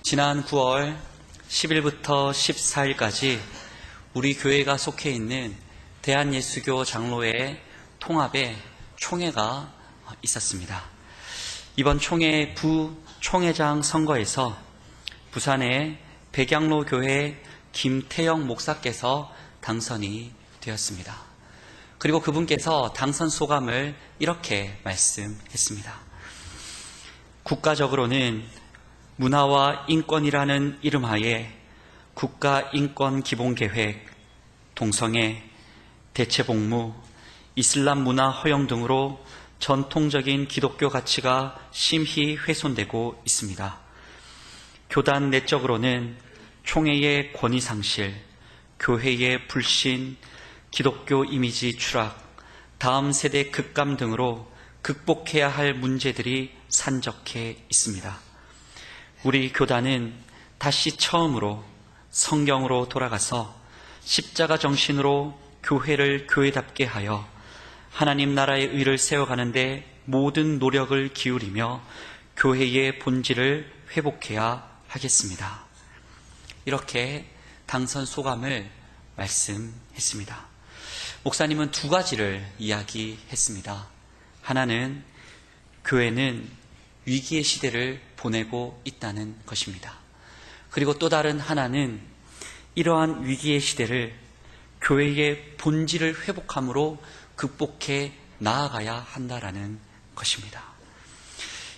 지난 9월 10일부터 14일까지 우리 교회가 속해 있는 대한예수교 장로회 통합의 총회가 있었습니다. 이번 총회 부총회장 선거에서 부산의 백양로 교회 김태영 목사께서 당선이 되었습니다. 그리고 그분께서 당선 소감을 이렇게 말씀했습니다. 국가적으로는 문화와 인권이라는 이름하에 국가인권기본계획, 동성애, 대체복무, 이슬람 문화 허용 등으로 전통적인 기독교 가치가 심히 훼손되고 있습니다. 교단 내적으로는 총회의 권위 상실, 교회의 불신, 기독교 이미지 추락, 다음 세대 급감 등으로 극복해야 할 문제들이 산적해 있습니다. 우리 교단은 다시 처음으로 성경으로 돌아가서 십자가 정신으로 교회를 교회답게 하여 하나님 나라의 의를 세워가는데 모든 노력을 기울이며 교회의 본질을 회복해야 하겠습니다. 이렇게 당선 소감을 말씀했습니다. 목사님은 두 가지를 이야기했습니다. 하나는 교회는 위기의 시대를 보내고 있다는 것입니다. 그리고 또 다른 하나는 이러한 위기의 시대를 교회의 본질을 회복함으로 극복해 나아가야 한다라는 것입니다.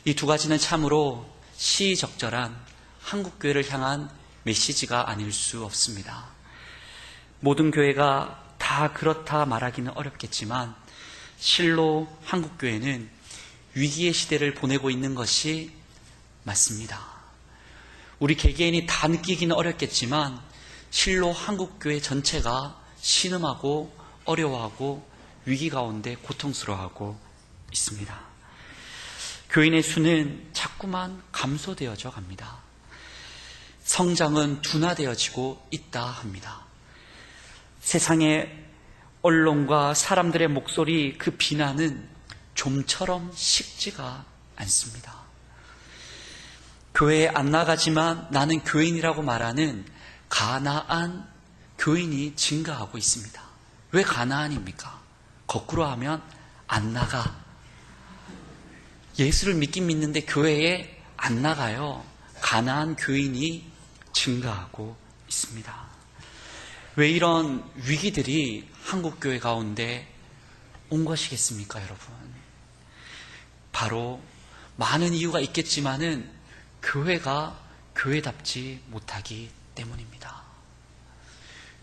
이 두 가지는 참으로 시의적절한 한국교회를 향한 메시지가 아닐 수 없습니다. 모든 교회가 다 그렇다 말하기는 어렵겠지만 실로 한국교회는 위기의 시대를 보내고 있는 것이 맞습니다. 우리 개개인이 다 느끼기는 어렵겠지만 실로 한국교회 전체가 신음하고 어려워하고 위기 가운데 고통스러워하고 있습니다. 교인의 수는 자꾸만 감소되어져 갑니다. 성장은 둔화되어지고 있다 합니다. 세상의 언론과 사람들의 목소리, 그 비난은 좀처럼 식지가 않습니다. 교회에 안 나가지만 나는 교인이라고 말하는 가나안 교인이 증가하고 있습니다. 왜 가나안입니까? 거꾸로 하면 안 나가. 예수를 믿긴 믿는데 교회에 안 나가요. 가나안 교인이 증가하고 있습니다. 왜 이런 위기들이 한국교회 가운데 온 것이겠습니까, 여러분? 바로 많은 이유가 있겠지만은 교회가 교회답지 못하기 때문입니다.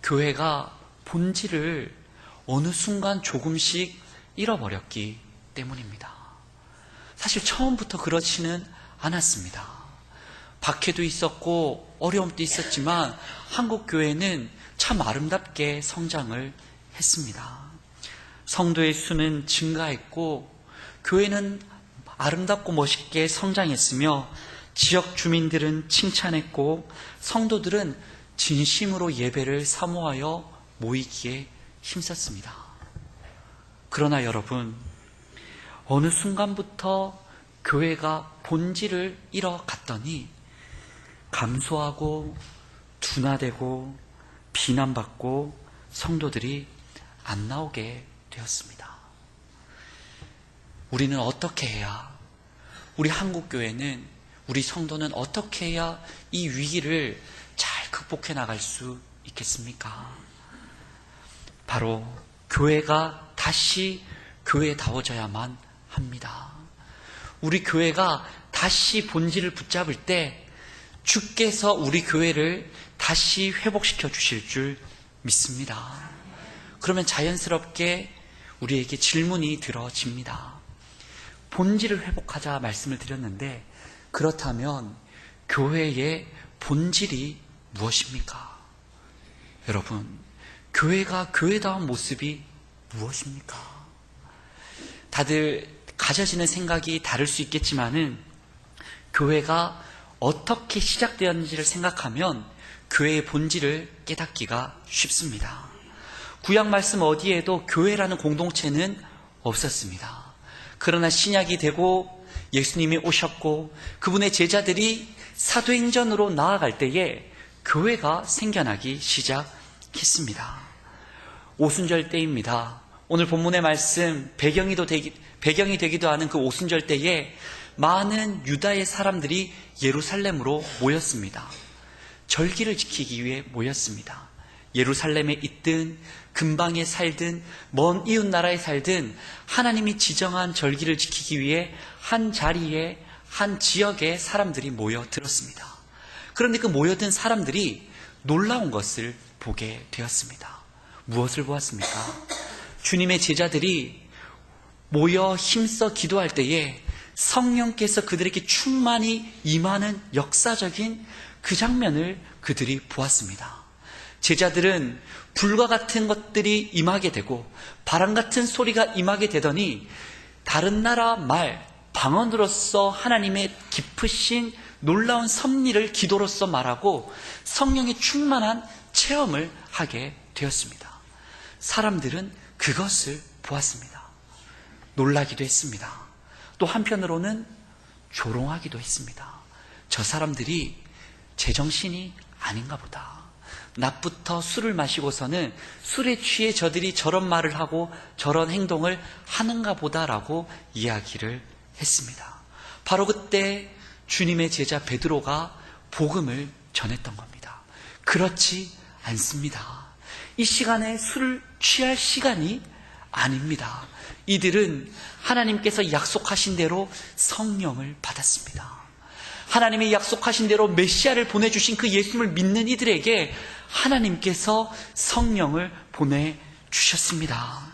교회가 본질을 어느 순간 조금씩 잃어버렸기 때문입니다. 사실 처음부터 그렇지는 않았습니다. 박해도 있었고 어려움도 있었지만 한국교회는 참 아름답게 성장을 했습니다. 성도의 수는 증가했고 교회는 아름답고 멋있게 성장했으며 지역 주민들은 칭찬했고 성도들은 진심으로 예배를 사모하여 모이기에 힘썼습니다. 그러나 여러분, 어느 순간부터 교회가 본질을 잃어갔더니 감소하고 둔화되고 비난받고 성도들이 안 나오게 되었습니다. 우리는 어떻게 해야, 우리 한국교회는, 우리 성도는 어떻게 해야 이 위기를 잘 극복해 나갈 수 있겠습니까? 바로 교회가 다시 교회다워져야만 합니다. 우리 교회가 다시 본질을 붙잡을 때 주께서 우리 교회를 다시 회복시켜 주실 줄 믿습니다. 그러면 자연스럽게 우리에게 질문이 들어집니다. 본질을 회복하자 말씀을 드렸는데 그렇다면 교회의 본질이 무엇입니까? 여러분, 교회가 교회다운 모습이 무엇입니까? 다들 가져지는 생각이 다를 수 있겠지만은 교회가 어떻게 시작되었는지를 생각하면 교회의 본질을 깨닫기가 쉽습니다. 구약 말씀 어디에도 교회라는 공동체는 없었습니다. 그러나 신약이 되고 예수님이 오셨고 그분의 제자들이 사도행전으로 나아갈 때에 교회가 생겨나기 시작했습니다. 오순절 때입니다. 오늘 본문의 말씀 배경이 되기도 하는 그 오순절 때에 많은 유다의 사람들이 예루살렘으로 모였습니다. 절기를 지키기 위해 모였습니다. 예루살렘에 있든 근방에 살든 먼 이웃 나라에 살든 하나님이 지정한 절기를 지키기 위해 한 자리에 한 지역에 사람들이 모여들었습니다. 그런데 그 모여든 사람들이 놀라운 것을 보게 되었습니다. 무엇을 보았습니까? 주님의 제자들이 모여 힘써 기도할 때에 성령께서 그들에게 충만히 임하는 역사적인 그 장면을 그들이 보았습니다. 제자들은 불과 같은 것들이 임하게 되고 바람 같은 소리가 임하게 되더니 다른 나라 말, 방언으로서 하나님의 깊으신 놀라운 섭리를 기도로서 말하고 성령의 충만한 체험을 하게 되었습니다. 사람들은 그것을 보았습니다. 놀라기도 했습니다. 또 한편으로는 조롱하기도 했습니다. 저 사람들이 제정신이 아닌가 보다. 낮부터 술을 마시고서는 술에 취해 저들이 저런 말을 하고 저런 행동을 하는가 보다라고 이야기를 했습니다. 바로 그때 주님의 제자 베드로가 복음을 전했던 겁니다. 그렇지 않습니다. 이 시간에 술을 취할 시간이 아닙니다. 이들은 하나님께서 약속하신 대로 성령을 받았습니다. 하나님이 약속하신 대로 메시아를 보내주신 그 예수님을 믿는 이들에게 하나님께서 성령을 보내주셨습니다.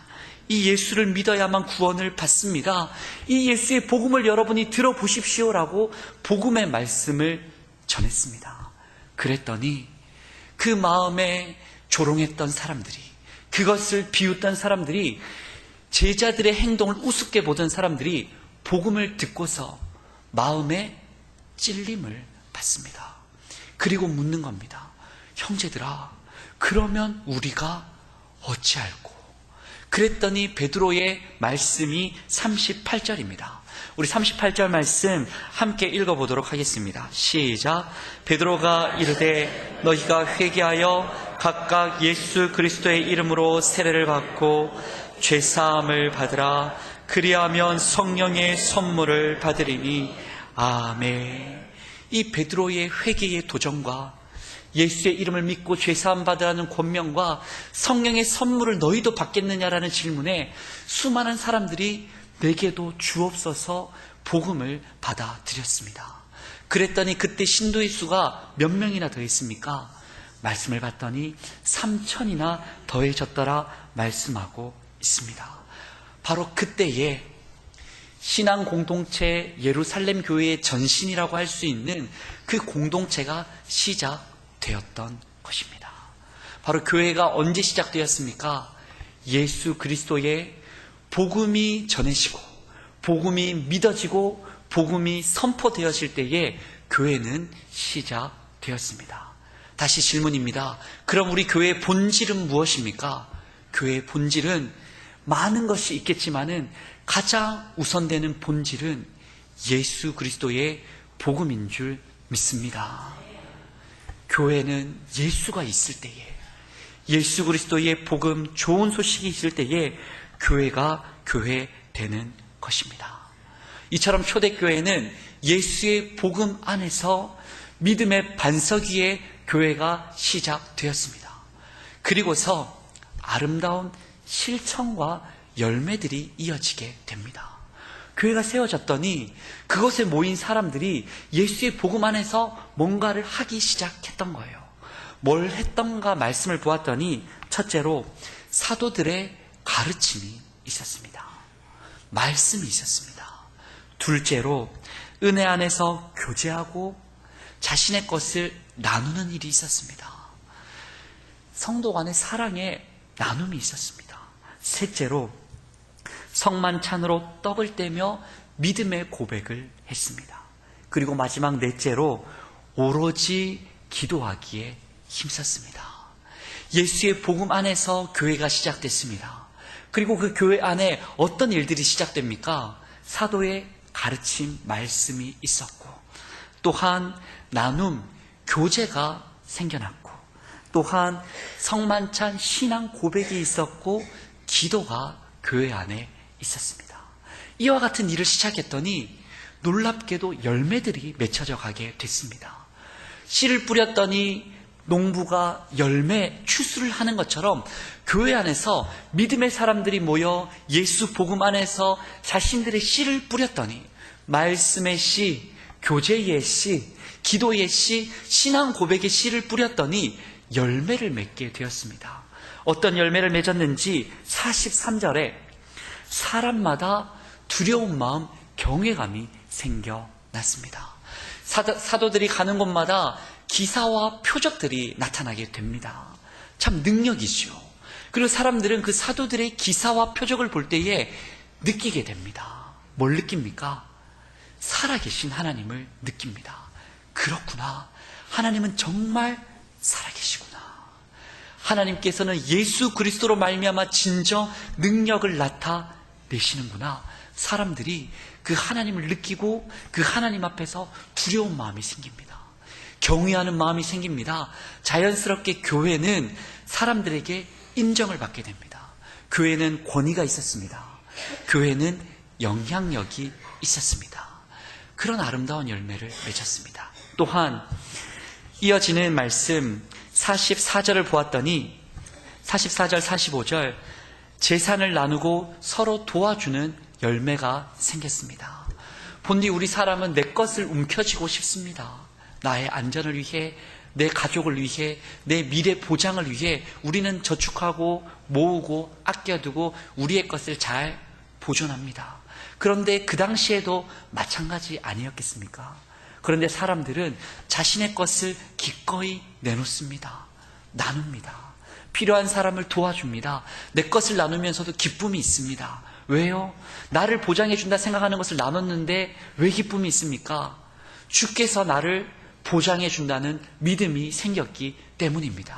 이 예수를 믿어야만 구원을 받습니다. 이 예수의 복음을 여러분이 들어보십시오라고 복음의 말씀을 전했습니다. 그랬더니 그 마음에 조롱했던 사람들이, 그것을 비웃던 사람들이, 제자들의 행동을 우습게 보던 사람들이 복음을 듣고서 마음에 찔림을 받습니다. 그리고 묻는 겁니다. 형제들아, 그러면 우리가 어찌할꼬? 그랬더니 베드로의 말씀이 38절입니다. 우리 38절 말씀 함께 읽어보도록 하겠습니다. 시작. 베드로가 이르되 너희가 회개하여 각각 예수 그리스도의 이름으로 세례를 받고 죄사함을 받으라. 그리하면 성령의 선물을 받으리니. 아멘. 이 베드로의 회개의 도전과 예수의 이름을 믿고 죄사함 받으라는 권면과 성령의 선물을 너희도 받겠느냐라는 질문에 수많은 사람들이 내게도 주옵소서 복음을 받아들였습니다. 그랬더니 그때 신도의 수가 몇 명이나 더했습니까? 말씀을 봤더니 3,000이나 더해졌더라 말씀하고 있습니다. 바로 그때에 신앙 공동체 예루살렘 교회의 전신이라고 할 수 있는 그 공동체가 시작되었던 것입니다. 바로 교회가 언제 시작되었습니까? 예수 그리스도의 복음이 전해지고 복음이 믿어지고 복음이 선포되었을 때에 교회는 시작되었습니다. 다시 질문입니다. 그럼 우리 교회의 본질은 무엇입니까? 교회의 본질은 많은 것이 있겠지만은 가장 우선되는 본질은 예수 그리스도의 복음인 줄 믿습니다. 교회는 예수가 있을 때에, 예수 그리스도의 복음, 좋은 소식이 있을 때에 교회가 교회 되는 것입니다. 이처럼 초대교회는 예수의 복음 안에서 믿음의 반석 위에 교회가 시작되었습니다. 그리고서 아름다운 실천과 열매들이 이어지게 됩니다. 교회가 세워졌더니 그것에 모인 사람들이 예수의 복음 안에서 뭔가를 하기 시작했던 거예요. 뭘 했던가 말씀을 보았더니 첫째로 사도들의 가르침이 있었습니다. 말씀이 있었습니다. 둘째로 은혜 안에서 교제하고 자신의 것을 나누는 일이 있었습니다. 성도 간의 사랑의 나눔이 있었습니다. 셋째로 성만찬으로 떡을 떼며 믿음의 고백을 했습니다. 그리고 마지막 넷째로 오로지 기도하기에 힘썼습니다. 예수의 복음 안에서 교회가 시작됐습니다. 그리고 그 교회 안에 어떤 일들이 시작됩니까? 사도의 가르침, 말씀이 있었고, 또한 나눔, 교제가 생겨났고, 또한 성만찬 신앙 고백이 있었고, 기도가 교회 안에 있었습니다. 이와 같은 일을 시작했더니 놀랍게도 열매들이 맺혀져 가게 됐습니다. 씨를 뿌렸더니 농부가 열매 추수를 하는 것처럼 교회 안에서 믿음의 사람들이 모여 예수 복음 안에서 자신들의 씨를 뿌렸더니 말씀의 씨, 교제의 씨, 기도의 씨, 신앙 고백의 씨를 뿌렸더니 열매를 맺게 되었습니다. 어떤 열매를 맺었는지 43절에 사람마다 두려운 마음, 경외감이 생겨났습니다. 사도들이 가는 곳마다 기사와 표적들이 나타나게 됩니다. 참 능력이죠. 그리고 사람들은 그 사도들의 기사와 표적을 볼 때에 느끼게 됩니다. 뭘 느낍니까? 살아계신 하나님을 느낍니다. 그렇구나. 하나님은 정말 살아계시구나. 하나님께서는 예수 그리스도로 말미암아 진정 능력을 나타내시는구나. 사람들이 그 하나님을 느끼고 그 하나님 앞에서 두려운 마음이 생깁니다. 경외하는 마음이 생깁니다. 자연스럽게 교회는 사람들에게 인정을 받게 됩니다. 교회는 권위가 있었습니다. 교회는 영향력이 있었습니다. 그런 아름다운 열매를 맺었습니다. 또한 이어지는 말씀 44절을 보았더니 44절 45절 재산을 나누고 서로 도와주는 열매가 생겼습니다. 본디 우리 사람은 내 것을 움켜쥐고 싶습니다. 나의 안전을 위해, 내 가족을 위해, 내 미래 보장을 위해 우리는 저축하고 모으고 아껴두고 우리의 것을 잘 보존합니다. 그런데 그 당시에도 마찬가지 아니었겠습니까? 그런데 사람들은 자신의 것을 기꺼이 내놓습니다. 나눕니다. 필요한 사람을 도와줍니다. 내 것을 나누면서도 기쁨이 있습니다. 왜요? 나를 보장해준다 생각하는 것을 나눴는데 왜 기쁨이 있습니까? 주께서 나를 보장해준다는 믿음이 생겼기 때문입니다.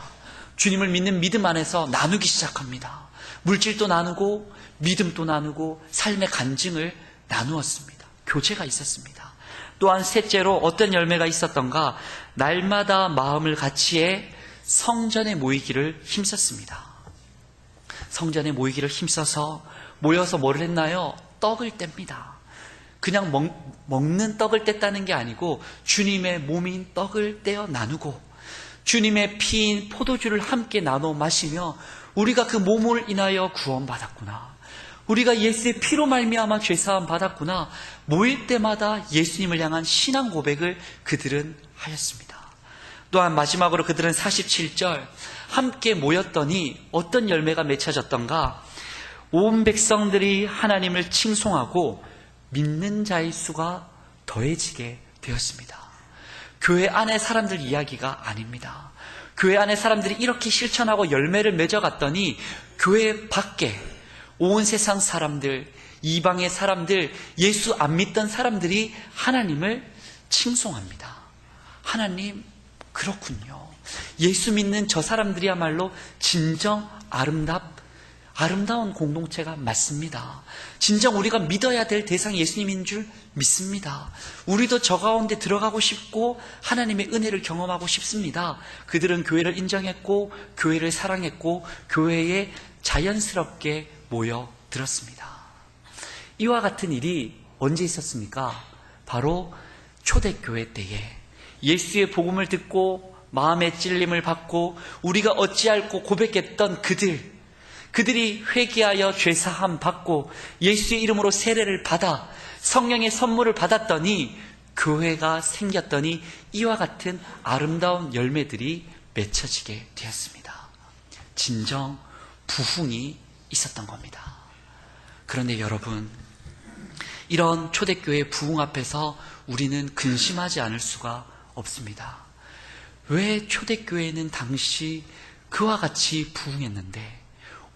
주님을 믿는 믿음 안에서 나누기 시작합니다. 물질도 나누고 믿음도 나누고 삶의 간증을 나누었습니다. 교제가 있었습니다. 또한 셋째로 어떤 열매가 있었던가? 날마다 마음을 같이해 성전에 모이기를 힘썼습니다. 성전에 모이기를 힘써서 모여서 뭘 했나요? 떡을 뗍니다. 그냥 먹는 떡을 뗐다는 게 아니고 주님의 몸인 떡을 떼어 나누고 주님의 피인 포도주를 함께 나눠 마시며 우리가 그 몸을 인하여 구원받았구나. 우리가 예수의 피로 말미암아 죄사함 받았구나. 모일 때마다 예수님을 향한 신앙 고백을 그들은 하였습니다. 또한 마지막으로 그들은 47절 함께 모였더니 어떤 열매가 맺혀졌던가? 온 백성들이 하나님을 칭송하고 믿는 자의 수가 더해지게 되었습니다. 교회 안에 사람들 이야기가 아닙니다. 교회 안에 사람들이 이렇게 실천하고 열매를 맺어갔더니 교회 밖에 온 세상 사람들, 이방의 사람들, 예수 안 믿던 사람들이 하나님을 칭송합니다. 하나님, 그렇군요. 예수 믿는 저 사람들이야말로 진정 아름다운 공동체가 맞습니다. 진정 우리가 믿어야 될 대상이 예수님인 줄 믿습니다. 우리도 저 가운데 들어가고 싶고 하나님의 은혜를 경험하고 싶습니다. 그들은 교회를 인정했고 교회를 사랑했고 교회에 자연스럽게 모여들었습니다. 이와 같은 일이 언제 있었습니까? 바로 초대교회 때에 예수의 복음을 듣고 마음의 찔림을 받고 우리가 어찌할꼬 고백했던 그들이 회개하여 죄사함 받고 예수의 이름으로 세례를 받아 성령의 선물을 받았더니 교회가 생겼더니 이와 같은 아름다운 열매들이 맺혀지게 되었습니다. 진정 부흥이 있었던 겁니다. 그런데 여러분, 이런 초대교회 부흥 앞에서 우리는 근심하지 않을 수가 없습니다. 왜 초대교회는 당시 그와 같이 부흥했는데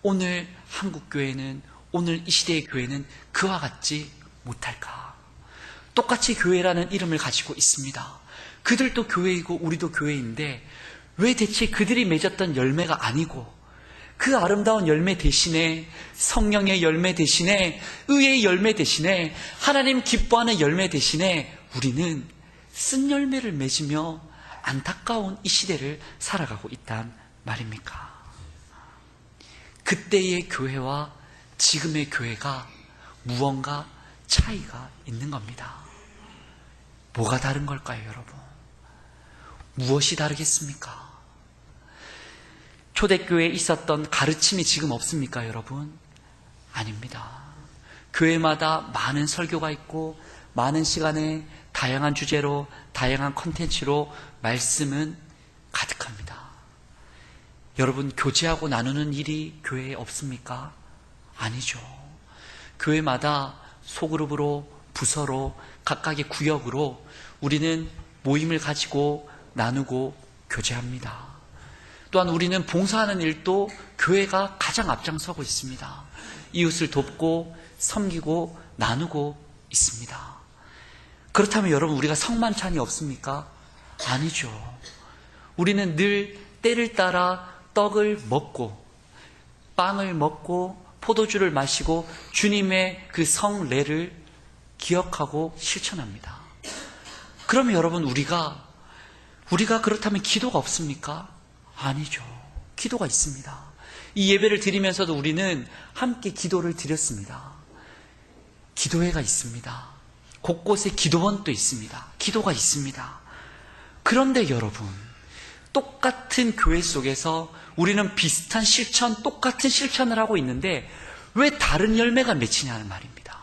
오늘 한국교회는, 오늘 이 시대의 교회는 그와 같지 못할까? 똑같이 교회라는 이름을 가지고 있습니다. 그들도 교회이고 우리도 교회인데 왜 대체 그들이 맺었던 열매가 아니고 그 아름다운 열매 대신에, 성령의 열매 대신에, 의의 열매 대신에, 하나님 기뻐하는 열매 대신에 우리는 쓴 열매를 맺으며 안타까운 이 시대를 살아가고 있단 말입니까? 그때의 교회와 지금의 교회가 무언가 차이가 있는 겁니다. 뭐가 다른 걸까요, 여러분? 무엇이 다르겠습니까? 초대교회에 있었던 가르침이 지금 없습니까, 여러분? 아닙니다. 교회마다 많은 설교가 있고 많은 시간에 다양한 주제로, 다양한 콘텐츠로 말씀은 가득합니다. 여러분, 교제하고 나누는 일이 교회에 없습니까? 아니죠. 교회마다 소그룹으로, 부서로, 각각의 구역으로 우리는 모임을 가지고 나누고 교제합니다. 또한 우리는 봉사하는 일도 교회가 가장 앞장서고 있습니다. 이웃을 돕고 섬기고 나누고 있습니다. 그렇다면 여러분, 우리가 성만찬이 없습니까? 아니죠. 우리는 늘 때를 따라 떡을 먹고 빵을 먹고 포도주를 마시고 주님의 그 성례를 기억하고 실천합니다. 그러면 여러분, 우리가 그렇다면 기도가 없습니까? 아니죠. 기도가 있습니다. 이 예배를 드리면서도 우리는 함께 기도를 드렸습니다. 기도회가 있습니다. 곳곳에 기도원도 있습니다. 기도가 있습니다. 그런데 여러분, 똑같은 교회 속에서 우리는 비슷한 실천, 똑같은 실천을 하고 있는데 왜 다른 열매가 맺히냐는 말입니다.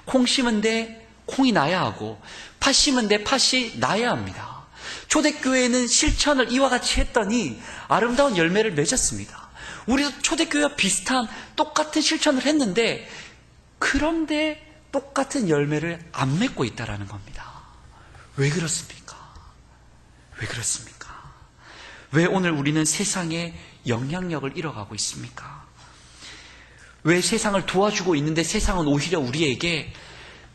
콩 심은데 콩이 나야 하고 팥 심은데 팥이 나야 합니다. 초대교회는 실천을 이와 같이 했더니 아름다운 열매를 맺었습니다. 우리도 초대교회와 비슷한 똑같은 실천을 했는데 그런데 똑같은 열매를 안 맺고 있다는 겁니다. 왜 그렇습니까? 왜 그렇습니까? 왜 오늘 우리는 세상에 영향력을 잃어가고 있습니까? 왜 세상을 도와주고 있는데 세상은 오히려 우리에게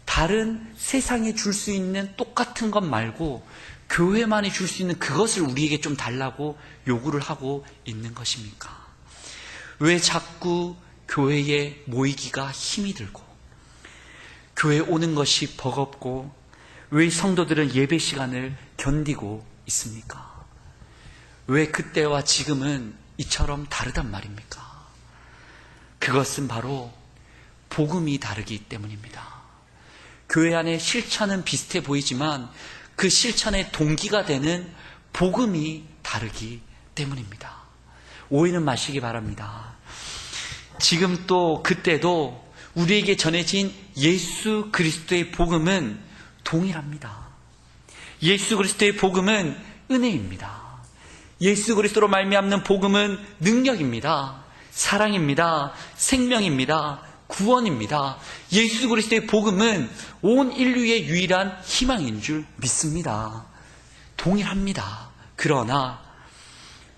다른 세상에 줄 수 있는 똑같은 것 말고 교회만이 줄 수 있는 그것을 우리에게 좀 달라고 요구를 하고 있는 것입니까? 왜 자꾸 교회에 모이기가 힘이 들고 교회에 오는 것이 버겁고 왜 성도들은 예배 시간을 견디고 있습니까? 왜 그때와 지금은 이처럼 다르단 말입니까? 그것은 바로 복음이 다르기 때문입니다. 교회 안에 실천은 비슷해 보이지만 그 실천의 동기가 되는 복음이 다르기 때문입니다. 오해는 마시기 바랍니다. 지금 또 그때도 우리에게 전해진 예수 그리스도의 복음은 동일합니다. 예수 그리스도의 복음은 은혜입니다. 예수 그리스도로 말미암는 복음은 능력입니다. 사랑입니다. 생명입니다. 구원입니다. 예수 그리스도의 복음은 온 인류의 유일한 희망인 줄 믿습니다. 동일합니다. 그러나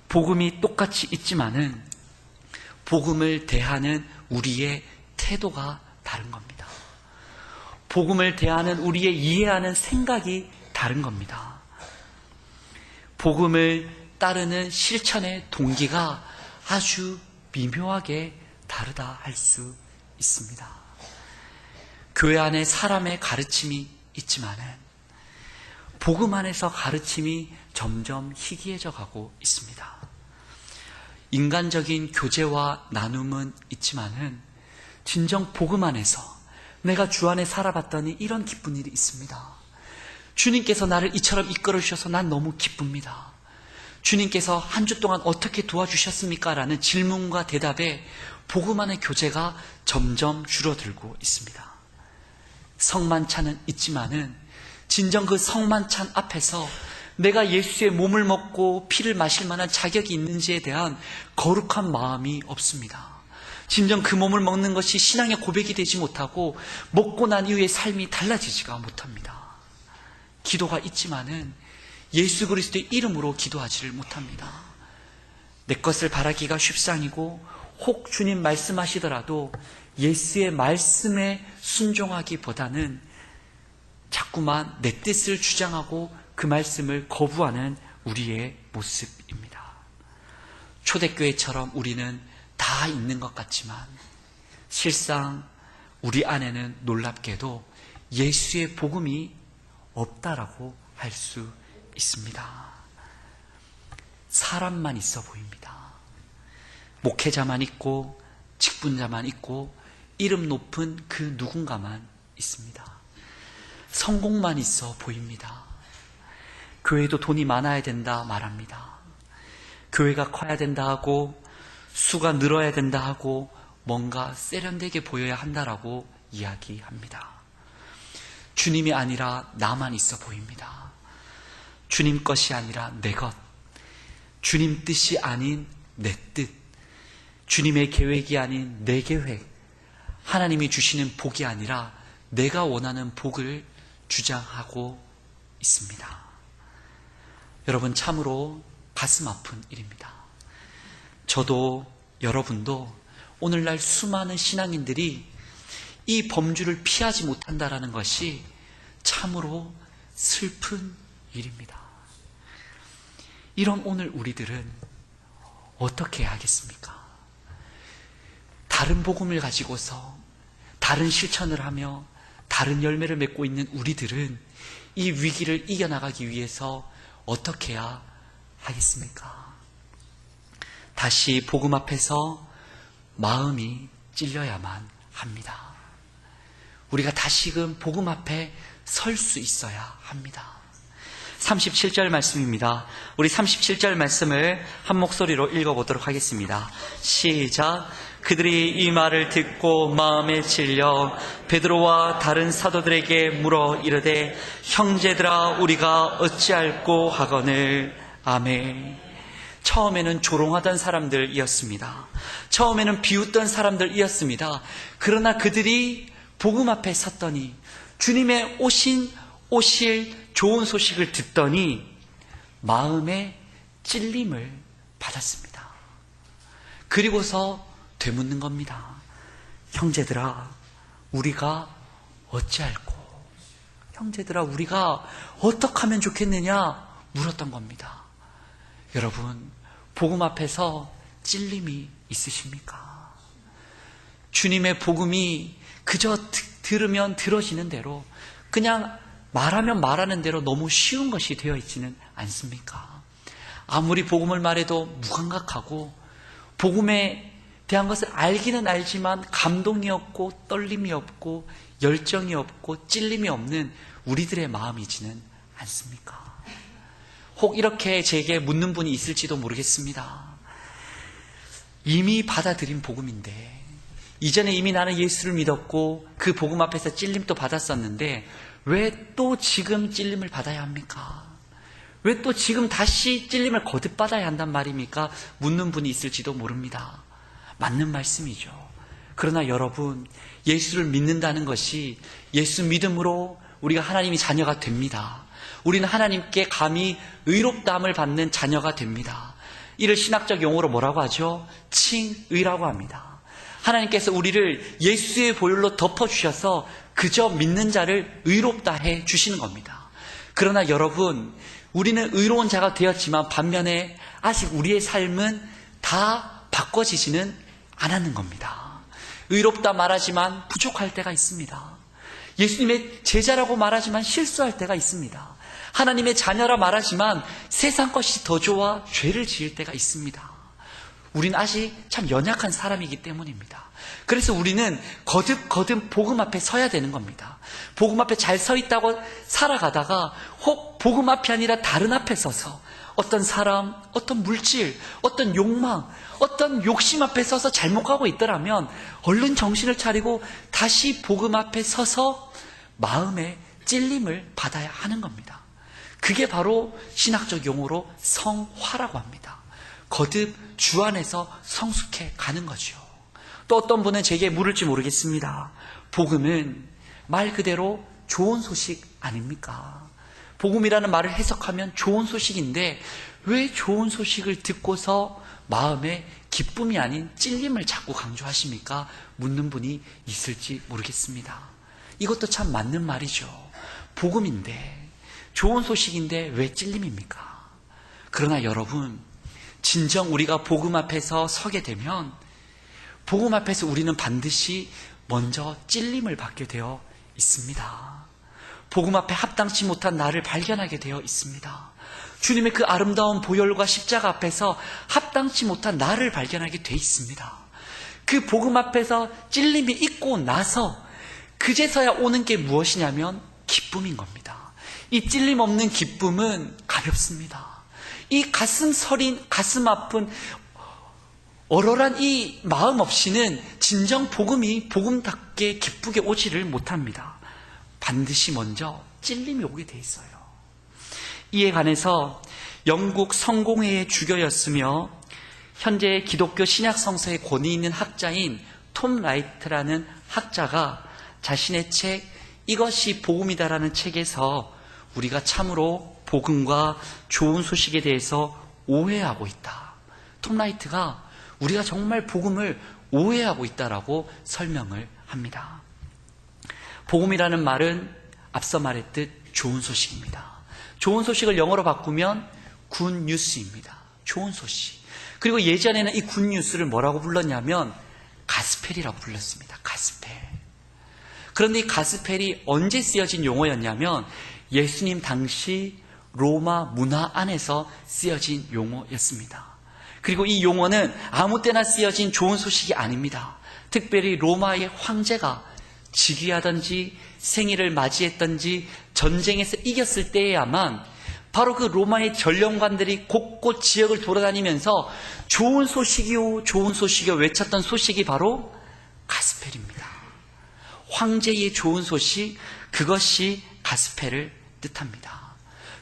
복음이 똑같이 있지만은 복음을 대하는 우리의 태도가 다른 겁니다. 복음을 대하는 우리의 이해하는 생각이 다른 겁니다. 복음을 따르는 실천의 동기가 아주 미묘하게 다르다 할 수 있습니다. 교회 안에 사람의 가르침이 있지만은 복음 안에서 가르침이 점점 희귀해져 가고 있습니다. 인간적인 교제와 나눔은 있지만은 진정 복음 안에서 내가 주 안에 살아봤더니 이런 기쁜 일이 있습니다. 주님께서 나를 이처럼 이끌어 주셔서 난 너무 기쁩니다. 주님께서 한 주 동안 어떻게 도와주셨습니까? 라는 질문과 대답에 복음 안의 교제가 점점 줄어들고 있습니다. 성만찬은 있지만은 진정 그 성만찬 앞에서 내가 예수의 몸을 먹고 피를 마실 만한 자격이 있는지에 대한 거룩한 마음이 없습니다. 진정 그 몸을 먹는 것이 신앙의 고백이 되지 못하고 먹고 난 이후의 삶이 달라지지가 못합니다. 기도가 있지만은 예수 그리스도의 이름으로 기도하지를 못합니다. 내 것을 바라기가 쉽상이고 혹 주님 말씀하시더라도 예수의 말씀에 순종하기보다는 자꾸만 내 뜻을 주장하고 그 말씀을 거부하는 우리의 모습입니다. 초대교회처럼 우리는 다 있는 것 같지만 실상 우리 안에는 놀랍게도 예수의 복음이 없다라고 할 수 있습니다. 사람만 있어 보입니다. 목회자만 있고 직분자만 있고 이름 높은 그 누군가만 있습니다. 성공만 있어 보입니다. 교회도 돈이 많아야 된다 말합니다. 교회가 커야 된다 하고 수가 늘어야 된다 하고 뭔가 세련되게 보여야 한다라고 이야기합니다. 주님이 아니라 나만 있어 보입니다. 주님 것이 아니라 내 것, 주님 뜻이 아닌 내 뜻, 주님의 계획이 아닌 내 계획, 하나님이 주시는 복이 아니라 내가 원하는 복을 주장하고 있습니다. 여러분, 참으로 가슴 아픈 일입니다. 저도 여러분도 오늘날 수많은 신앙인들이 이 범주를 피하지 못한다라는 것이 참으로 슬픈 일입니다. 이런 오늘 우리들은 어떻게 해야 하겠습니까? 다른 복음을 가지고서 다른 실천을 하며 다른 열매를 맺고 있는 우리들은 이 위기를 이겨나가기 위해서 어떻게 해야 하겠습니까? 다시 복음 앞에서 마음이 찔려야만 합니다. 우리가 다시금 복음 앞에 설 수 있어야 합니다. 37절 말씀입니다. 우리 37절 말씀을 한 목소리로 읽어보도록 하겠습니다. 시작. 그들이 이 말을 듣고 마음에 찔려 베드로와 다른 사도들에게 물어 이르되 형제들아 우리가 어찌할꼬 하거늘. 아멘. 처음에는 조롱하던 사람들이었습니다. 처음에는 비웃던 사람들이었습니다. 그러나 그들이 복음 앞에 섰더니 주님의 오실 좋은 소식을 듣더니 마음에 찔림을 받았습니다. 그리고서 되묻는 겁니다. 형제들아 우리가 어찌할꼬, 형제들아 우리가 어떻게 하면 좋겠느냐 물었던 겁니다. 여러분, 복음 앞에서 찔림이 있으십니까? 주님의 복음이 그저 들으면 들어지는 대로, 그냥 말하면 말하는 대로 너무 쉬운 것이 되어 있지는 않습니까? 아무리 복음을 말해도 무감각하고 복음에 대한 것을 알기는 알지만 감동이 없고 떨림이 없고 열정이 없고 찔림이 없는 우리들의 마음이지는 않습니까? 혹 이렇게 제게 묻는 분이 있을지도 모르겠습니다. 이미 받아들인 복음인데, 이전에 이미 나는 예수를 믿었고 그 복음 앞에서 찔림도 받았었는데 왜 또 지금 찔림을 받아야 합니까? 왜 또 지금 다시 찔림을 거듭받아야 한단 말입니까? 묻는 분이 있을지도 모릅니다. 맞는 말씀이죠. 그러나 여러분, 예수를 믿는다는 것이 예수 믿음으로 우리가 하나님의 자녀가 됩니다. 우리는 하나님께 감히 의롭다함을 받는 자녀가 됩니다. 이를 신학적 용어로 뭐라고 하죠? 칭의라고 합니다. 하나님께서 우리를 예수의 보혈로 덮어주셔서 그저 믿는 자를 의롭다 해 주시는 겁니다. 그러나 여러분, 우리는 의로운 자가 되었지만 반면에 아직 우리의 삶은 다 바꿔지지는 않았는 겁니다. 의롭다 말하지만 부족할 때가 있습니다. 예수님의 제자라고 말하지만 실수할 때가 있습니다. 하나님의 자녀라 말하지만 세상 것이 더 좋아 죄를 지을 때가 있습니다. 우리는 아직 참 연약한 사람이기 때문입니다. 그래서 우리는 거듭 복음 앞에 서야 되는 겁니다. 복음 앞에 잘 서 있다고 살아가다가 혹 복음 앞이 아니라 다른 앞에 서서 어떤 사람, 어떤 물질, 어떤 욕망, 어떤 욕심 앞에 서서 잘못 가고 있더라면 얼른 정신을 차리고 다시 복음 앞에 서서 마음의 찔림을 받아야 하는 겁니다. 그게 바로 신학적 용어로 성화라고 합니다. 거듭 주 안에서 성숙해 가는 거죠. 또 어떤 분은 제게 물을지 모르겠습니다. 복음은 말 그대로 좋은 소식 아닙니까? 복음이라는 말을 해석하면 좋은 소식인데 왜 좋은 소식을 듣고서 마음에 기쁨이 아닌 찔림을 자꾸 강조하십니까? 묻는 분이 있을지 모르겠습니다. 이것도 참 맞는 말이죠. 복음인데, 좋은 소식인데 왜 찔림입니까? 그러나 여러분, 진정 우리가 복음 앞에서 서게 되면 복음 앞에서 우리는 반드시 먼저 찔림을 받게 되어 있습니다. 복음 앞에 합당치 못한 나를 발견하게 되어 있습니다. 주님의 그 아름다운 보혈과 십자가 앞에서 합당치 못한 나를 발견하게 되어 있습니다. 그 복음 앞에서 찔림이 있고 나서 그제서야 오는 게 무엇이냐면 기쁨인 겁니다. 이 찔림 없는 기쁨은 가볍습니다. 이 가슴 서린, 가슴 아픈 얼얼한 이 마음 없이는 진정 복음이 복음답게 기쁘게 오지를 못합니다. 반드시 먼저 찔림이 오게 돼 있어요. 이에 관해서 영국 성공회의 주교였으며 현재 기독교 신약 성서에 권위 있는 학자인 톰 라이트라는 학자가 자신의 책 이것이 복음이다라는 책에서 우리가 참으로 복음과 좋은 소식에 대해서 오해하고 있다. 톰 라이트가 우리가 정말 복음을 오해하고 있다라고 설명을 합니다. 복음이라는 말은 앞서 말했듯 좋은 소식입니다. 좋은 소식을 영어로 바꾸면 굿뉴스입니다. 좋은 소식. 그리고 예전에는 이 굿뉴스를 뭐라고 불렀냐면 가스펠이라고 불렀습니다. 가스펠. 그런데 이 가스펠이 언제 쓰여진 용어였냐면 예수님 당시 로마 문화 안에서 쓰여진 용어였습니다. 그리고 이 용어는 아무 때나 쓰여진 좋은 소식이 아닙니다. 특별히 로마의 황제가 즉위하든지 생일을 맞이했든지 전쟁에서 이겼을 때에야만 바로 그 로마의 전령관들이 곳곳 지역을 돌아다니면서 좋은 소식이요, 좋은 소식이요 외쳤던 소식이 바로 가스펠입니다. 황제의 좋은 소식, 그것이 가스펠을 뜻합니다.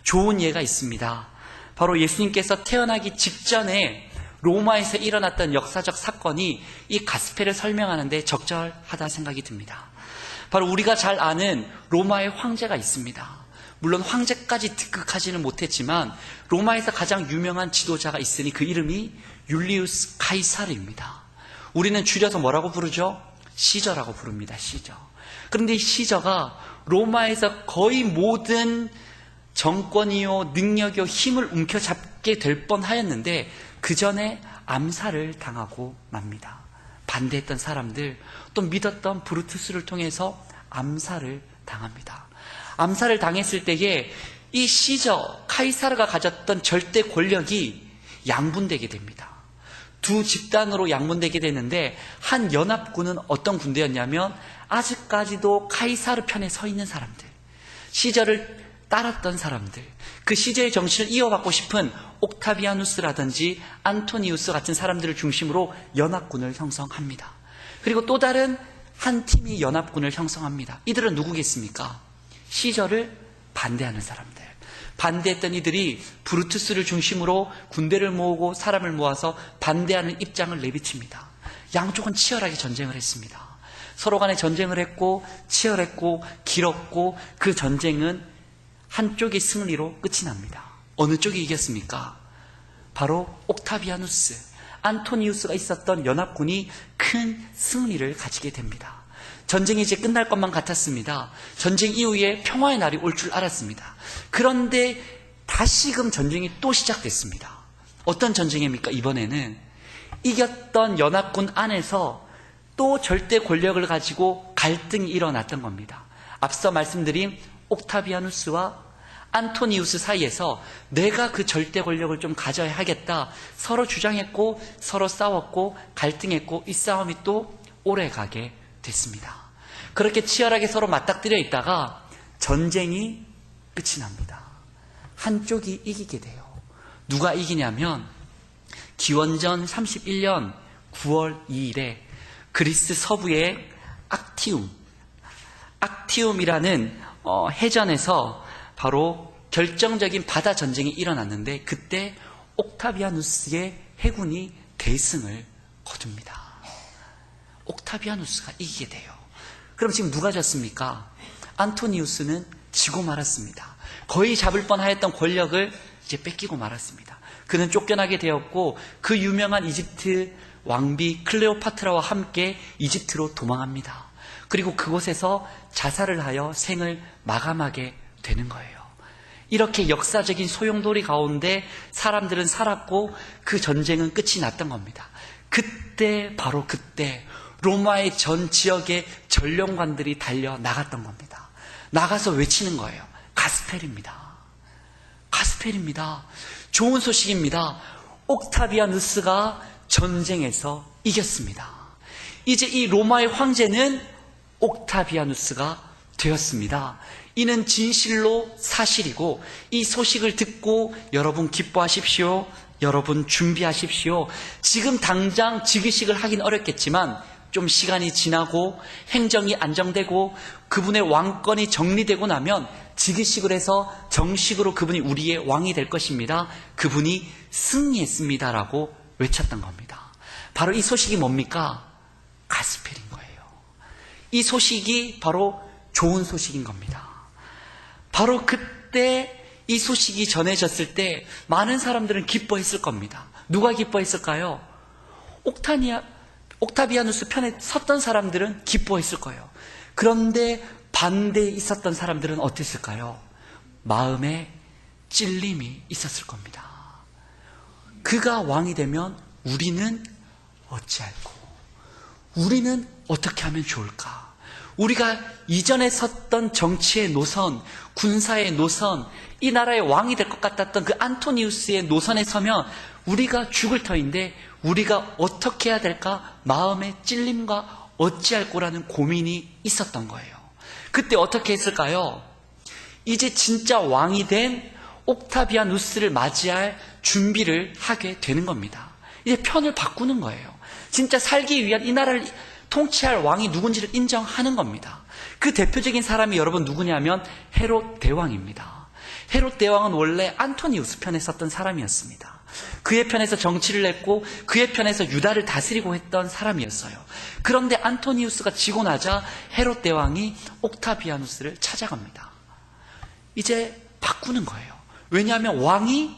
좋은 예가 있습니다. 바로 예수님께서 태어나기 직전에 로마에서 일어났던 역사적 사건이 이 가스펠을 설명하는데 적절하다 생각이 듭니다. 바로 우리가 잘 아는 로마의 황제가 있습니다. 물론 황제까지 등극하지는 못했지만 로마에서 가장 유명한 지도자가 있으니 그 이름이 율리우스 카이사르입니다. 우리는 줄여서 뭐라고 부르죠? 시저라고 부릅니다. 시저. 그런데 이 시저가 로마에서 거의 모든 정권이요, 능력이요, 힘을 움켜잡게 될 뻔하였는데 그 전에 암살을 당하고 맙니다. 반대했던 사람들, 또 믿었던 브루투스를 통해서 암살을 당합니다. 암살을 당했을 때에 이 시저, 카이사르가 가졌던 절대 권력이 양분되게 됩니다. 두 집단으로 양분되게 되는데 한 연합군은 어떤 군대였냐면 아직까지도 카이사르 편에 서 있는 사람들, 시저를 따랐던 사람들, 그 시저의 정신을 이어받고 싶은 옥타비아누스라든지 안토니우스 같은 사람들을 중심으로 연합군을 형성합니다. 그리고 또 다른 한 팀이 연합군을 형성합니다. 이들은 누구겠습니까? 시저를 반대하는 사람들. 반대했던 이들이 브루투스를 중심으로 군대를 모으고 사람을 모아서 반대하는 입장을 내비칩니다. 양쪽은 치열하게 전쟁을 했습니다. 서로 간에 전쟁을 했고 치열했고 길었고 그 전쟁은 한쪽의 승리로 끝이 납니다. 어느 쪽이 이겼습니까? 바로 옥타비아누스, 안토니우스가 있었던 연합군이 큰 승리를 가지게 됩니다. 전쟁이 이제 끝날 것만 같았습니다. 전쟁 이후에 평화의 날이 올 줄 알았습니다. 그런데 다시금 전쟁이 또 시작됐습니다. 어떤 전쟁입니까? 이번에는 이겼던 연합군 안에서 또 절대 권력을 가지고 갈등이 일어났던 겁니다. 앞서 말씀드린 옥타비아누스와 안토니우스 사이에서 내가 그 절대 권력을 좀 가져야 하겠다 서로 주장했고 서로 싸웠고 갈등했고 이 싸움이 또 오래가게 됐습니다. 그렇게 치열하게 서로 맞닥뜨려 있다가 전쟁이 끝이 납니다. 한쪽이 이기게 돼요. 누가 이기냐면 기원전 31년 9월 2일에 그리스 서부의 악티움이라는 해전에서 바로 결정적인 바다 전쟁이 일어났는데 그때 옥타비아누스의 해군이 대승을 거둡니다. 옥타비아누스가 이기게 돼요. 그럼 지금 누가 졌습니까? 안토니우스는 지고 말았습니다. 거의 잡을 뻔하였던 권력을 이제 뺏기고 말았습니다. 그는 쫓겨나게 되었고 그 유명한 이집트 왕비 클레오파트라와 함께 이집트로 도망합니다. 그리고 그곳에서 자살을 하여 생을 마감하게 되는 거예요. 이렇게 역사적인 소용돌이 가운데 사람들은 살았고 그 전쟁은 끝이 났던 겁니다. 그때 바로 그때 로마의 전 지역의 전령관들이 달려 나갔던 겁니다. 나가서 외치는 거예요. 가스펠입니다. 가스펠입니다. 좋은 소식입니다. 옥타비아누스가 전쟁에서 이겼습니다. 이제 이 로마의 황제는 옥타비아누스가 되었습니다. 이는 진실로 사실이고 이 소식을 듣고 여러분 기뻐하십시오. 여러분 준비하십시오. 지금 당장 즉위식을 하긴 어렵겠지만 좀 시간이 지나고 행정이 안정되고 그분의 왕권이 정리되고 나면 즉위식을 해서 정식으로 그분이 우리의 왕이 될 것입니다. 그분이 승리했습니다라고 외쳤던 겁니다. 바로 이 소식이 뭡니까? 가스펠인 거예요. 이 소식이 바로 좋은 소식인 겁니다. 바로 그때 이 소식이 전해졌을 때 많은 사람들은 기뻐했을 겁니다. 누가 기뻐했을까요? 옥타비아누스 편에 섰던 사람들은 기뻐했을 거예요. 그런데 반대에 있었던 사람들은 어땠을까요? 마음에 찔림이 있었을 겁니다. 그가 왕이 되면 우리는 어찌할꼬? 우리는 어떻게 하면 좋을까? 우리가 이전에 섰던 정치의 노선, 군사의 노선, 이 나라의 왕이 될 것 같았던 그 안토니우스의 노선에 서면 우리가 죽을 터인데 우리가 어떻게 해야 될까? 마음의 찔림과 어찌할 거라는 고민이 있었던 거예요. 그때 어떻게 했을까요? 이제 진짜 왕이 된 옥타비아누스를 맞이할 준비를 하게 되는 겁니다. 이제 편을 바꾸는 거예요. 진짜 살기 위한 이 나라를 통치할 왕이 누군지를 인정하는 겁니다. 그 대표적인 사람이 여러분 누구냐면 헤롯 대왕입니다. 헤롯 대왕은 원래 안토니우스 편에 섰던 사람이었습니다. 그의 편에서 정치를 했고 그의 편에서 유다를 다스리고 했던 사람이었어요. 그런데 안토니우스가 지고 나자 헤롯 대왕이 옥타비아누스를 찾아갑니다. 이제 바꾸는 거예요. 왜냐하면 왕이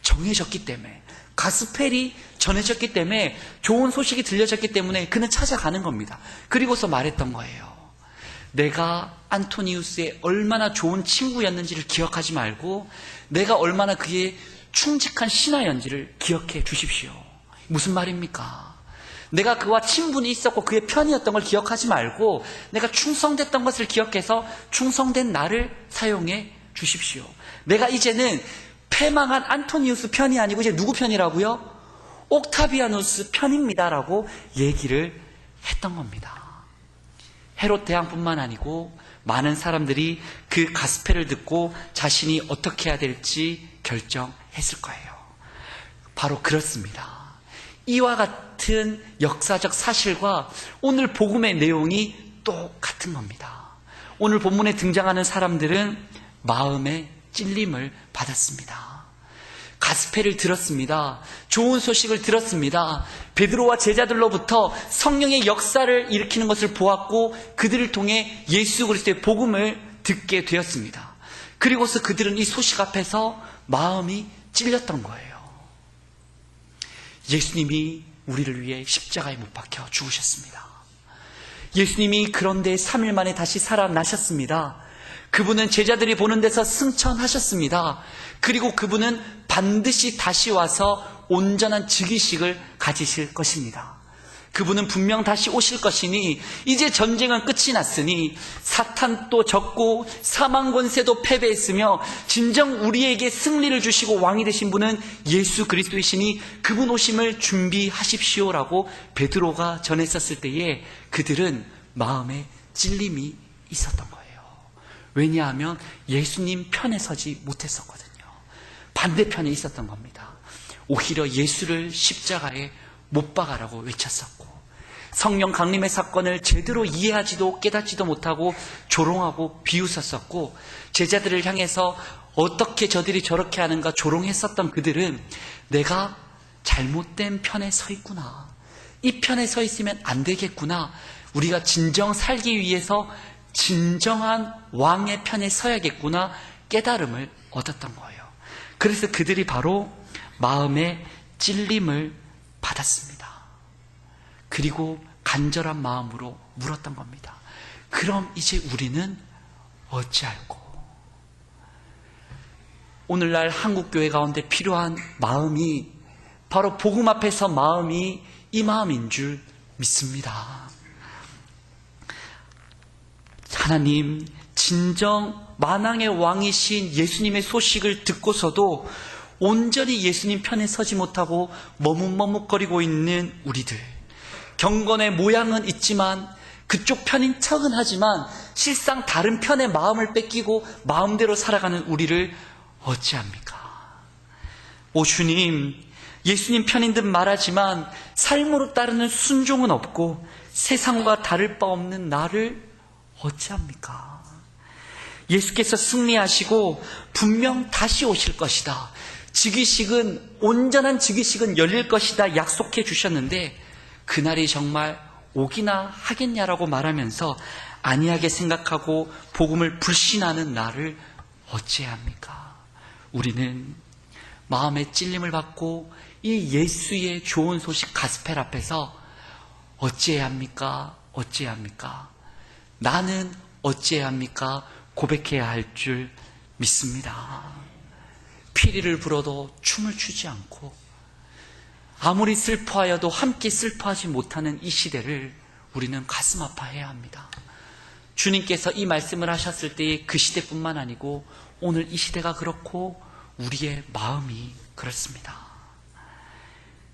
정해졌기 때문에, 가스펠이 전해졌기 때문에, 좋은 소식이 들려졌기 때문에 그는 찾아가는 겁니다. 그리고서 말했던 거예요. 내가 안토니우스의 얼마나 좋은 친구였는지를 기억하지 말고 내가 얼마나 그의 충직한 신하였는지를 기억해 주십시오. 무슨 말입니까? 내가 그와 친분이 있었고 그의 편이었던 걸 기억하지 말고 내가 충성됐던 것을 기억해서 충성된 나를 사용해 주십시오. 내가 이제는 패망한 안토니우스 편이 아니고 이제 누구 편이라고요? 옥타비아누스 편입니다라고 얘기를 했던 겁니다. 헤롯 대왕뿐만 아니고 많은 사람들이 그 가스펠을 듣고 자신이 어떻게 해야 될지 결정했을 거예요. 바로 그렇습니다. 이와 같은 역사적 사실과 오늘 복음의 내용이 똑같은 겁니다. 오늘 본문에 등장하는 사람들은 마음의 찔림을 받았습니다. 가스펠을 들었습니다. 좋은 소식을 들었습니다. 베드로와 제자들로부터 성령의 역사를 일으키는 것을 보았고 그들을 통해 예수 그리스도의 복음을 듣게 되었습니다. 그리고서 그들은 이 소식 앞에서 마음이 찔렸던 거예요. 예수님이 우리를 위해 십자가에 못 박혀 죽으셨습니다. 예수님이 그런데 3일 만에 다시 살아나셨습니다. 그분은 제자들이 보는 데서 승천하셨습니다. 그리고 그분은 반드시 다시 와서 온전한 즉위식을 가지실 것입니다. 그분은 분명 다시 오실 것이니 이제 전쟁은 끝이 났으니 사탄도 졌고 사망 권세도 패배했으며 진정 우리에게 승리를 주시고 왕이 되신 분은 예수 그리스도이시니 그분 오심을 준비하십시오라고 베드로가 전했었을 때에 그들은 마음에 찔림이 있었던 거예요. 왜냐하면 예수님 편에 서지 못했었거든요. 반대편에 있었던 겁니다. 오히려 예수를 십자가에 못 박아라고 외쳤었고 성령 강림의 사건을 제대로 이해하지도 깨닫지도 못하고 조롱하고 비웃었었고 제자들을 향해서 어떻게 저들이 저렇게 하는가 조롱했었던 그들은 내가 잘못된 편에 서 있구나. 이 편에 서 있으면 안 되겠구나. 우리가 진정 살기 위해서 진정한 왕의 편에 서야겠구나 깨달음을 얻었던 거예요. 그래서 그들이 바로 마음의 찔림을 받았습니다. 그리고 간절한 마음으로 물었던 겁니다. 그럼 이제 우리는 어찌할꼬? 오늘날 한국교회 가운데 필요한 마음이 바로 복음 앞에서 마음이 이 마음인 줄 믿습니다. 하나님, 진정 만왕의 왕이신 예수님의 소식을 듣고서도 온전히 예수님 편에 서지 못하고 머뭇머뭇거리고 있는 우리들, 경건의 모양은 있지만 그쪽 편인 척은 하지만 실상 다른 편의 마음을 뺏기고 마음대로 살아가는 우리를 어찌합니까? 오 주님, 예수님 편인 듯 말하지만 삶으로 따르는 순종은 없고 세상과 다를 바 없는 나를 어찌합니까? 예수께서 승리하시고 분명 다시 오실 것이다, 즉위식은, 온전한 즉위식은 열릴 것이다 약속해 주셨는데 그날이 정말 오기나 하겠냐라고 말하면서 안이하게 생각하고 복음을 불신하는 나를 어찌해야 합니까? 우리는 마음의 찔림을 받고 이 예수의 좋은 소식 가스펠 앞에서 어찌해야 합니까? 어찌해야 합니까? 나는 어찌해야 합니까? 고백해야 할 줄 믿습니다. 피리를 불어도 춤을 추지 않고 아무리 슬퍼하여도 함께 슬퍼하지 못하는 이 시대를 우리는 가슴 아파해야 합니다. 주님께서 이 말씀을 하셨을 때의 그 시대뿐만 아니고 오늘 이 시대가 그렇고 우리의 마음이 그렇습니다.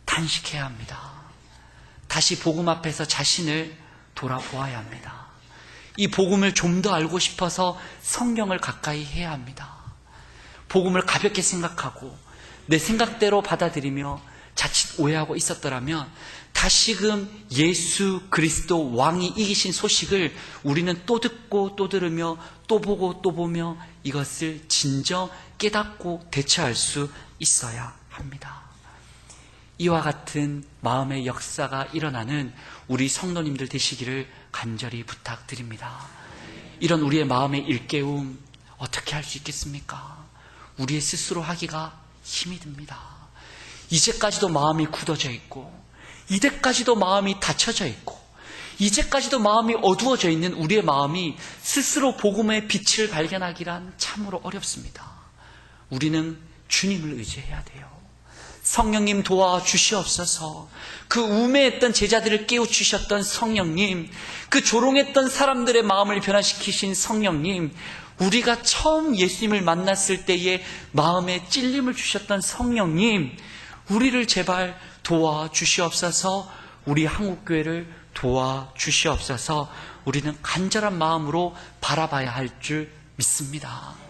단식해야 합니다. 다시 복음 앞에서 자신을 돌아보아야 합니다. 이 복음을 좀 더 알고 싶어서 성경을 가까이 해야 합니다. 복음을 가볍게 생각하고 내 생각대로 받아들이며 자칫 오해하고 있었더라면 다시금 예수 그리스도 왕이 이기신 소식을 우리는 또 듣고 또 들으며 또 보고 또 보며 이것을 진정 깨닫고 대처할 수 있어야 합니다. 이와 같은 마음의 역사가 일어나는 우리 성도님들 되시기를 간절히 부탁드립니다. 이런 우리의 마음의 일깨움 어떻게 할 수 있겠습니까? 우리의 스스로 하기가 힘이 듭니다. 이제까지도 마음이 굳어져 있고, 이제까지도 마음이 닫혀져 있고, 이제까지도 마음이 어두워져 있는 우리의 마음이 스스로 복음의 빛을 발견하기란 참으로 어렵습니다. 우리는 주님을 의지해야 돼요. 성령님 도와주시옵소서. 그 우매했던 제자들을 깨우치셨던 성령님, 그 조롱했던 사람들의 마음을 변화시키신 성령님, 우리가 처음 예수님을 만났을 때의 마음에 찔림을 주셨던 성령님, 우리를 제발 도와주시옵소서. 우리 한국교회를 도와주시옵소서. 우리는 간절한 마음으로 바라봐야 할 줄 믿습니다.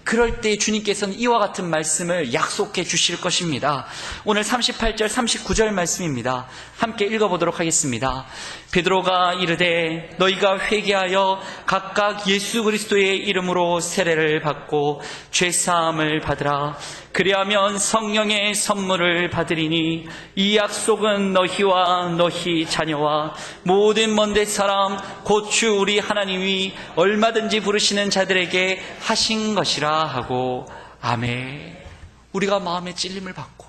그럴 때 주님께서는 이와 같은 말씀을 약속해 주실 것입니다. 오늘 38절 39절 말씀입니다. 함께 읽어보도록 하겠습니다. 베드로가 이르되 너희가 회개하여 각각 예수 그리스도의 이름으로 세례를 받고 죄사함을 받으라. 그리하면 성령의 선물을 받으리니 이 약속은 너희와 너희 자녀와 모든 먼데 사람 곧 주 우리 하나님이 얼마든지 부르시는 자들에게 하신 것이라 하고. 아멘. 우리가 마음의 찔림을 받고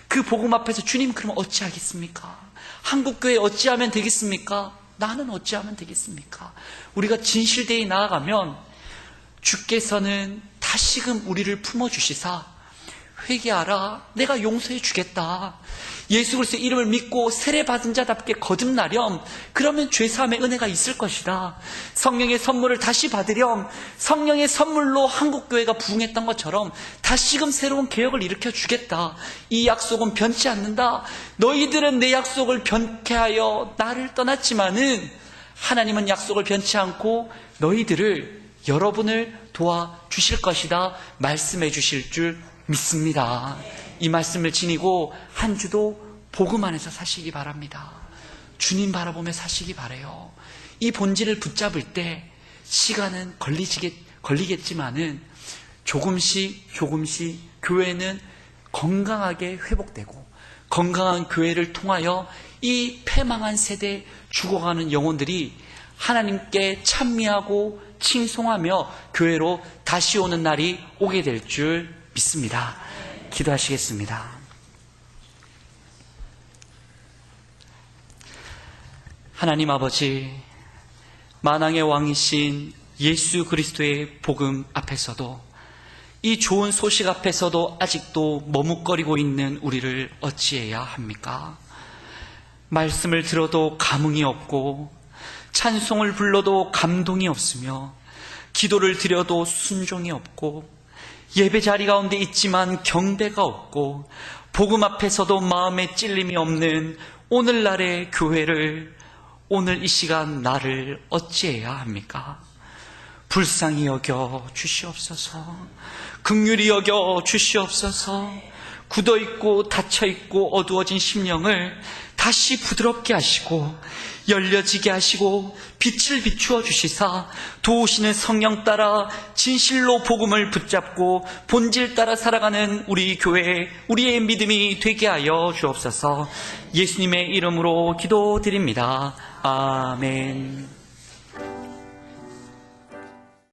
그 복음 앞에서 주님 그러면 어찌하겠습니까? 한국교회 어찌하면 되겠습니까? 나는 어찌하면 되겠습니까? 우리가 진실되이 나아가면 주께서는 다시금 우리를 품어주시사 회개하라, 내가 용서해 주겠다. 예수 그리스도의 이름을 믿고 세례받은 자답게 거듭나렴. 그러면 죄사함의 은혜가 있을 것이다. 성령의 선물을 다시 받으렴. 성령의 선물로 한국교회가 부흥했던 것처럼 다시금 새로운 개혁을 일으켜 주겠다. 이 약속은 변치 않는다. 너희들은 내 약속을 변케 하여 나를 떠났지만은 하나님은 약속을 변치 않고 너희들을, 여러분을 도와주실 것이다 말씀해 주실 줄 믿습니다. 이 말씀을 지니고 한 주도 복음 안에서 사시기 바랍니다. 주님 바라보며 사시기 바라요. 이 본질을 붙잡을 때 시간은 걸리겠지만은 조금씩 교회는 건강하게 회복되고 건강한 교회를 통하여 이 패망한 세대에 죽어가는 영혼들이 하나님께 찬미하고 칭송하며 교회로 다시 오는 날이 오게 될 줄 믿습니다. 기도하시겠습니다. 하나님 아버지, 만왕의 왕이신 예수 그리스도의 복음 앞에서도, 이 좋은 소식 앞에서도 아직도 머뭇거리고 있는 우리를 어찌해야 합니까? 말씀을 들어도 감흥이 없고 찬송을 불러도 감동이 없으며 기도를 드려도 순종이 없고 예배 자리 가운데 있지만 경배가 없고 복음 앞에서도 마음에 찔림이 없는 오늘날의 교회를 오늘 이 시간 나를 어찌해야 합니까? 불쌍히 여겨 주시옵소서. 긍휼히 여겨 주시옵소서. 굳어있고 닫혀있고 어두워진 심령을 다시 부드럽게 하시고 열려지게 하시고 빛을 비추어 주시사 도우시는 성령 따라 진실로 복음을 붙잡고 본질 따라 살아가는 우리 교회, 우리의 믿음이 되게 하여 주옵소서. 예수님의 이름으로 기도드립니다. 아멘.